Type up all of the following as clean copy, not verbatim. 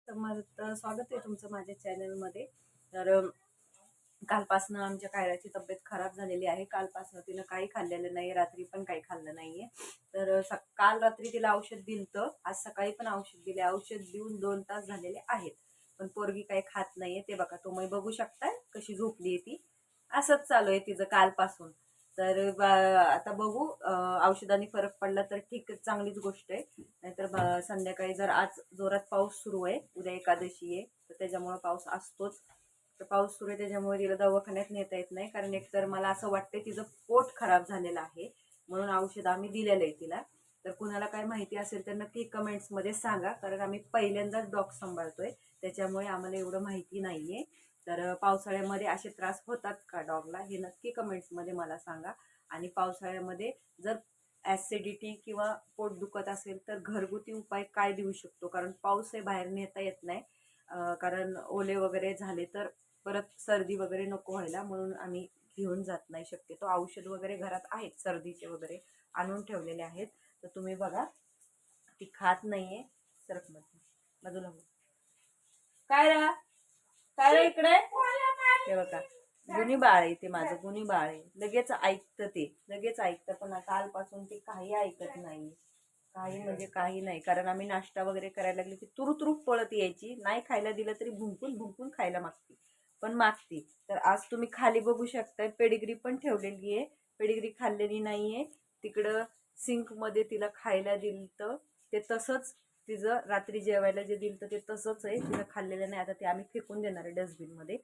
तर स्वागत आहे तुमचं माझ्या चॅनलमध्ये. तर कालपासनं आमच्या कायराची तब्येत खराब झालेली आहे. कालपासनं तिनं काही खाल्लेलं नाही, रात्री पण काही खाल्लं नाहीये. तर काल रात्री तिला औषध दिलं, आज सकाळी पण औषध दिले. औषध देऊन 2 तास झालेले आहेत, पण पोरगी काही खात नाहीये. ते बघा, तुम्ही बघू शकताय कशी झोपली आहे ती. असंच चालू आहे तिचं कालपासून. तर आता बघू, औषधाने फरक पडला तर ठीक, चांगलीच गोष्ट आहे. नाहीतर संध्याकाळी जर आज जोरात पाऊस सुरू आहे, उद्या एकादशी आहे, तर त्याच्यामुळे पाऊस असतोच. तर पाऊस सुरू आहे त्याच्यामुळे तिला दवाखान्यात नेता येत नाही, कारण एकतर मला असं वाटतं तिचं पोट खराब झालेलं आहे, म्हणून औषध आम्ही दिलेलं आहे तिला. तर कुणाला काय माहिती असेल तर नक्की कमेंट्समध्ये सांगा, कारण आम्ही पहिल्यांदाच डॉग सांभाळतोय, त्याच्यामुळे आम्हाला एवढं माहिती नाहीये. तर पावसाळ्यामध्ये असे त्रास होतात का डॉगला, हे नक्की कमेंट्समध्ये मला सांगा. आणि पावसाळ्यामध्ये जर ॲसिडिटी किंवा पोट दुखत असेल तर घरगुती उपाय काय देऊ शकतो, कारण पाऊस आहे, बाहेर नेता येत नाही. कारण ओले वगैरे झाले तर परत सर्दी वगैरे नको व्हायला, म्हणून आम्ही घेऊन जात नाही. शक्यतो औषध वगैरे घरात आहेत, सर्दीचे वगैरे आणून ठेवलेले आहेत. तर तुम्ही बघा, ती खात नाहीये. सरक मध्ये बाजूला हो. काय रा काय रे इकडे, हे बघा, गुणी बाळ आहे ते, माझं गुणी बाळ आहे. लगेच ऐकतं, ते लगेच ऐकतं, पण कालपासून ते काही ऐकत नाही. काही म्हणजे काही नाही. कारण आम्ही नाश्ता वगैरे करायला लागले की तुरु पळत यायची, नाही खायला दिलं तरी भुंकून भुंकून खायला मागते, पण मागते. तर आज तुम्ही खाली बघू शकताय, पेडिग्री पण ठेवलेली आहे. पेडिग्री खाल्लेली नाहीये. तिकडं सिंक मध्ये तिला खायला दिलं, ते तसंच तिचं रात्री जेवायला जे दिलं ते तसंच आहे, तिनं खाल्लेलं नाही. आता ते आम्ही फेकून देणार आहे डस्टबिनमध्ये.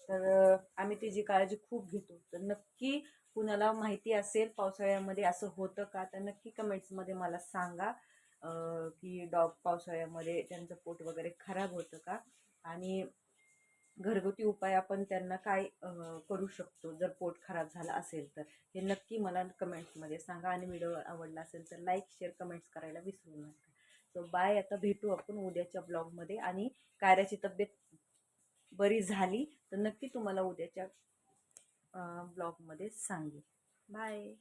तर आम्ही तिची काळजी खूप घेतो. तर नक्की कुणाला माहिती असेल पावसाळ्यामध्ये असं होतं का, तर नक्की कमेंट्समध्ये मला सांगा की डॉग पावसाळ्यामध्ये त्यांचं पोट वगैरे खराब होतं का, आणि घरगुती उपाय आपण त्यांना काय करू शकतो जर पोट खराब झालं असेल तर, हे नक्की मला कमेंट्समध्ये सांगा. आणि व्हिडिओ आवडला असेल तर लाईक शेअर कमेंट्स करायला विसरू नका. सो बाय, आता भेटू आपण उद्याच्या ब्लॉगमध्ये. आणि कायराची तब्येत बरी झाली तर नक्की तुम्हाला उद्याच्या ब्लॉगमध्ये सांगेन. बाय.